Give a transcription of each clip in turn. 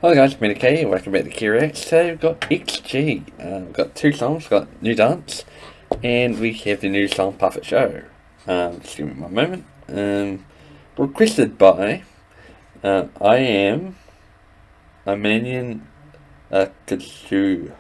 Hi guys, me K, welcome back to Kiwi. Today we've got XG. We've got two songs, we've got New Dance, and we have the new song Puppet Show. Just give me one moment. Requested by I am Armenian Katsuhoha.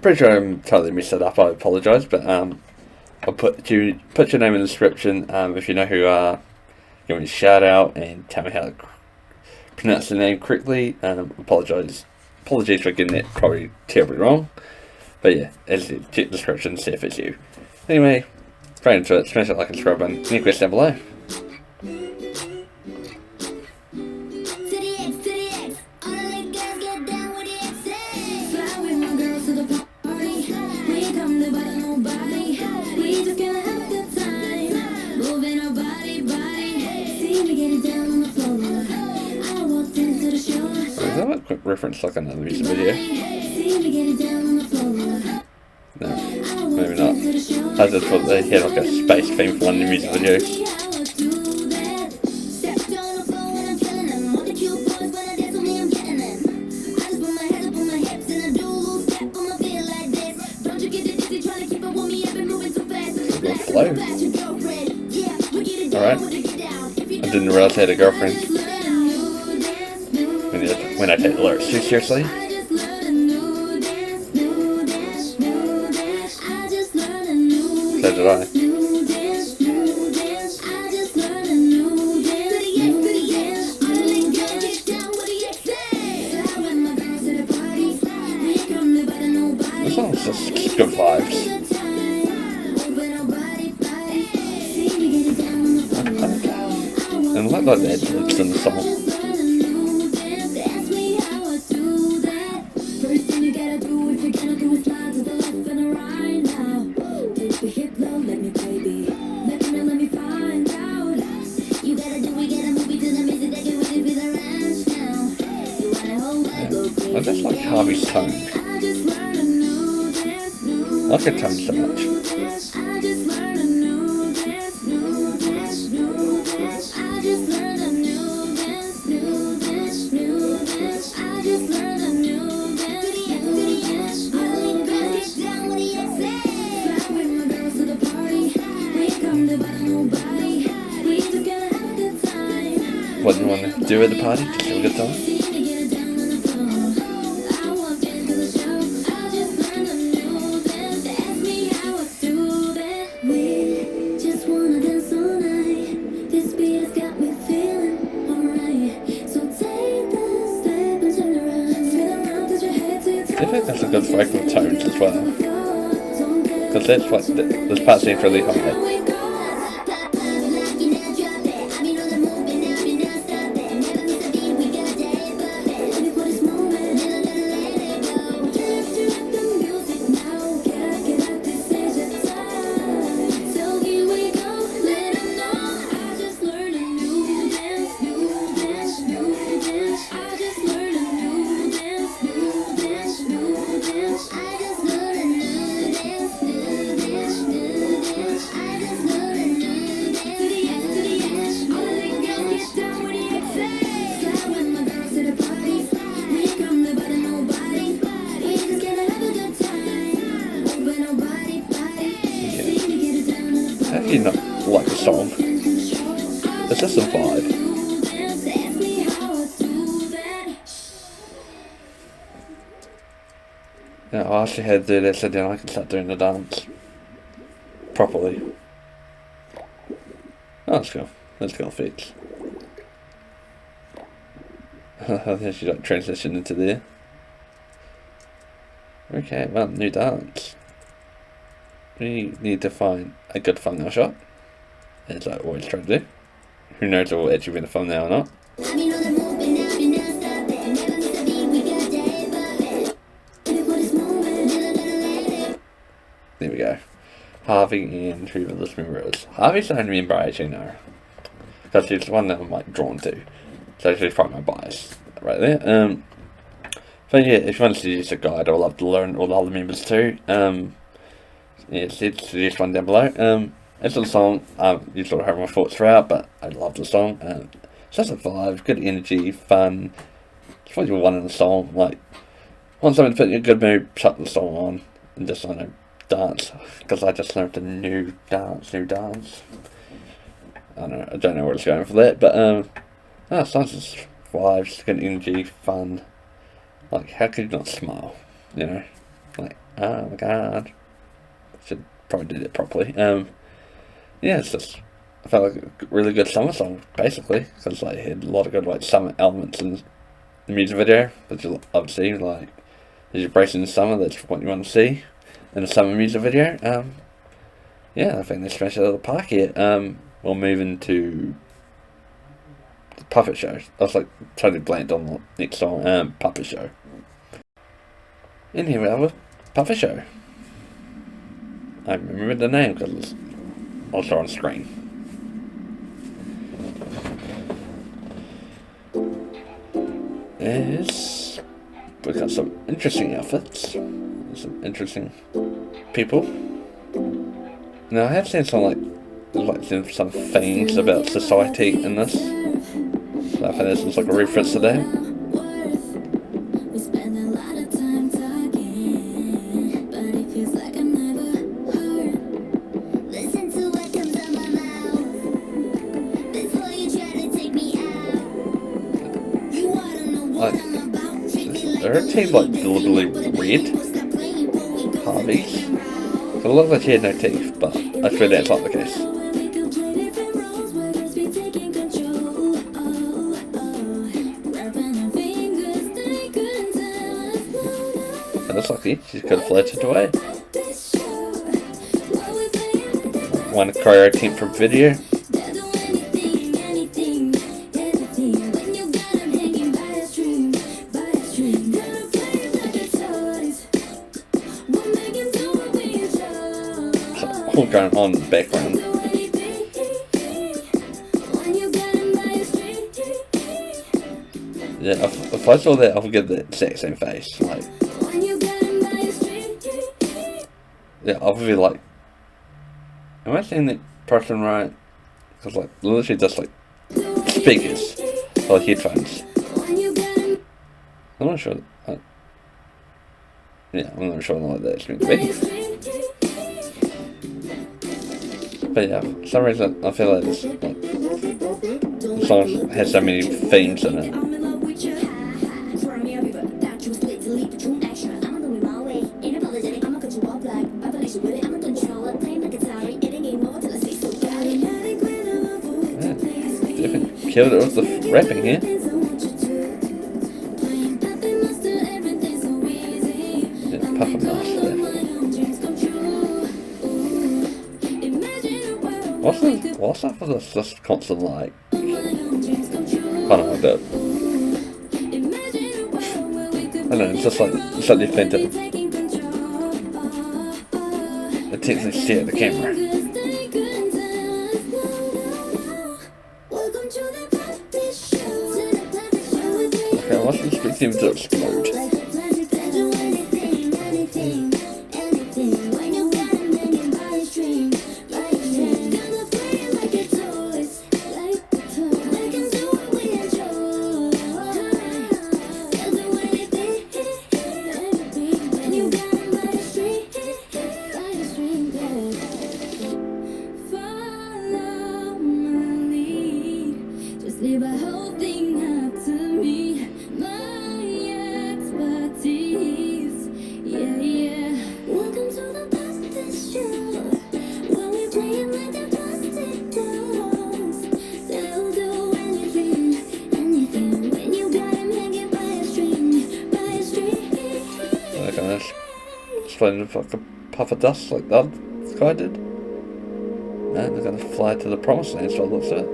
Pretty sure I'm totally messed it up, I apologise, but I'll put your name in the description. If you know who you are, give me a shout out and tell me how to pronounce the name correctly. Apologies for getting that probably terribly wrong. But yeah, as the description, see if it's you. Anyway, straight into it. Smash it like a subscribe button. Any questions down below? Is that a quick reference like another music video? No, maybe not. I just thought they had like a space theme for one of the music videos. Flow. Alright. I didn't realize I had a girlfriend. When I take the lyrics too seriously. So did I. This song's just good vibes. And I like the ad-libs in the song. I just like Harvey's tone. I like her tone so much. What do you want to do at the party? Just have a good time? I think that's a good vocal tones as well. Because that's what this part seems really high. How do you not like the song? It's just a vibe. Yeah, I actually had to do that so then I can start doing the dance properly. Oh, let's go. Let's go fix. Then she like transition into there. Okay, well, new dance. We need to find a good thumbnail shot, as I always try to do. Who knows if it will actually be the thumbnail or not. There we go. Harvey and who the list member is. Harvey's the only member I actually know. Because he's the one that I'm like drawn to. So actually probably my bias right there. But yeah, if you want to see just a guide, I'd love to learn all the other members too. Yeah, suggest one down below. It's a song. You sort of heard my thoughts throughout, but I love the song. It's just a vibe, good energy, fun. It's what you want in a song. Like, want something to put you in a good mood, chuck the song on, and just, I don't know, dance. Because I just learned a new dance. I don't know where it's going for that, but it's nice, just vibes, good energy, fun. Like, how could you not smile? You know, like, oh my god, should probably do that properly. Yeah, it's just, I felt like a really good summer song, basically, because like it had a lot of good like summer elements in the music video, which you love to see. Like, as you're bracing the summer, that's what you want to see in a summer music video. Yeah, I think they smashed it out of the park here. We'll move into the Puppet Show. I was like totally blanked on the next song, Puppet Show. And here we have a Puppet Show. I remember the name because it's also on screen. Yes, we've got some interesting outfits, some interesting people. Now I have seen some some things about society in this. So I think this is like a reference to that. Her teeth like deliberately red. Harvey's. It looks like she had no teeth, but I swear that's not the case. It looks like she could have floated away. One cryo attempt from video. All going on in the background. Yeah, if I saw that, I would get the exact same face. Like, yeah, I would be like, am I seeing that person right? Because like, literally just like speakers or headphones. I'm not sure. Yeah, I'm not sure like that's meant to be. But yeah, for some reason I feel like this song has so many themes in it. Yeah, definitely killed it with the rapping here. Yeah, puff and mask there. What's up with this just constant like I don't know that I don't know, it's just like they think that intensely stare at the camera. Okay, what's this big seem to explode? Leave a whole thing up to me, my expertise. Yeah, yeah. Welcome to the plastic show. When we playing like the plastic dolls, they'll do anything, anything. When you got him hanging by a string, by a string. They're gonna explode like a puff of dust like that guy did. And they're gonna fly to the promised land, so it looks like.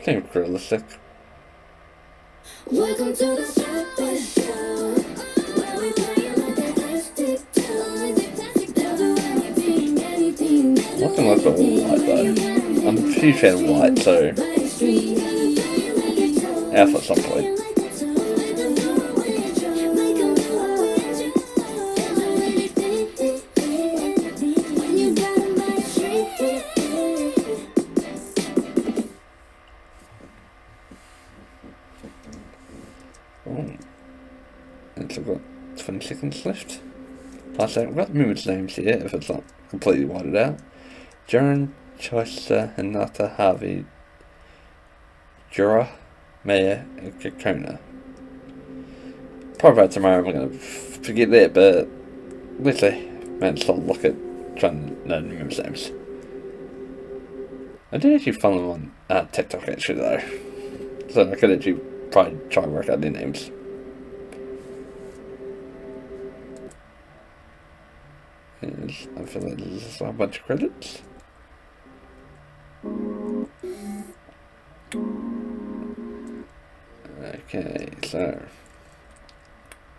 Seems realistic. Welcome to the plastic show. Where we playing like the plastic dolls, Looking like a white though. I'm a huge fan of white, so alpha at some point. Oh, and so I've got 20 seconds left. Like I said, I've got the movements names here if it's not completely whited out. Jaron, Choister, Hinata, Harvey, Jura, Maya, and Kakona. Probably by tomorrow I'm going to forget that, but at least I managed to look at trying to know the movements names. I did actually follow them on TikTok actually though, so I could actually probably try and work out their names. I feel like this is a bunch of credits. Okay, so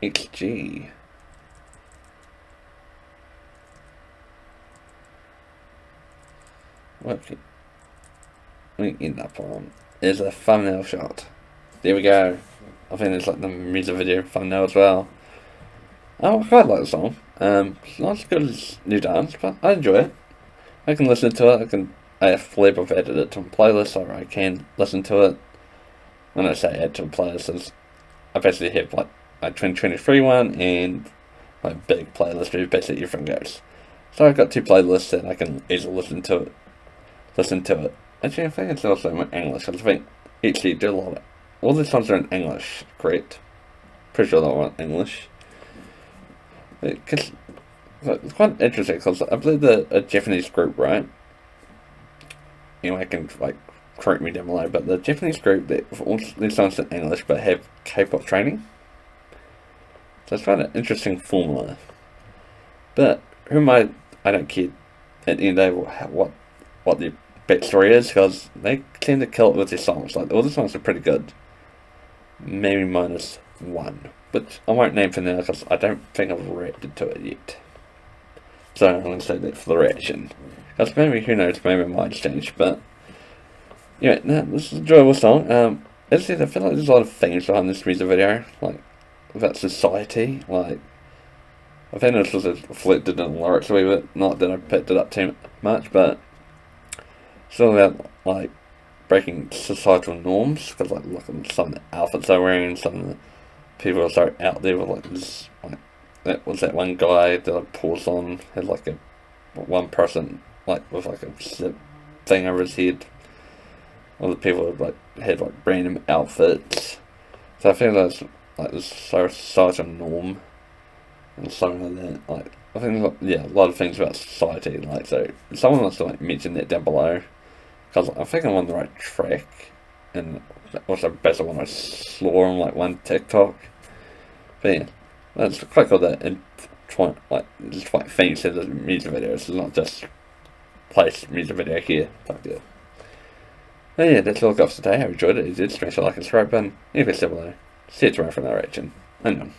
XG. What we end up on is a thumbnail shot. There we go. I think it's like the music video thumbnail as well. Oh, I quite like the song. It's not as good as New Dance, but I enjoy it. I can listen to it. I believe I've added it to a playlist, or I can listen to it. When I say add to a playlist, I basically have like my 2023 one and my big playlist where basically everything goes. So I've got two playlists that I can easily listen to it. Actually, I think it's also in English, because I think actually do a lot of it. All the songs are in English, correct? Pretty sure they're all in English. It's quite interesting because I believe a Japanese group, right? I can correct me down below, but the Japanese group that all these songs in English but have K-pop training. So it's quite an interesting formula. But who am I? I don't care at the end of the day what the backstory is, because they tend to kill it with their songs. Like all the songs are pretty good. Maybe minus one, which I won't name for now because I don't think I've reacted to it yet. So I'm going to say that for the reaction. Because maybe, who knows, maybe it might change, but yeah, no, this is an enjoyable song. As I said, I feel like there's a lot of things behind this music video, like about society. Like I think this was reflected in the lyrics a wee bit. Not that I picked it up too much, but it's all about like breaking societal norms. Because like look at some of the outfits they're wearing, some of the people are so out there with like this. Like that was that one guy that I paused on had like a one person like with like a zip thing over his head. Other people had like random outfits. So I feel like this societal norm and something like that. Like I think a lot of things about society. Like so, if someone wants to mention that down below, because I think I'm on the right track, and also basically when I saw on one TikTok. But yeah, that's quite cool that it's quite famous in the music videos. It's not just place music video here type deal. But yeah, that's all I've got for today. I enjoyed it. If you did, smash the like and subscribe button. If it's similar, see you tomorrow for another reaction. And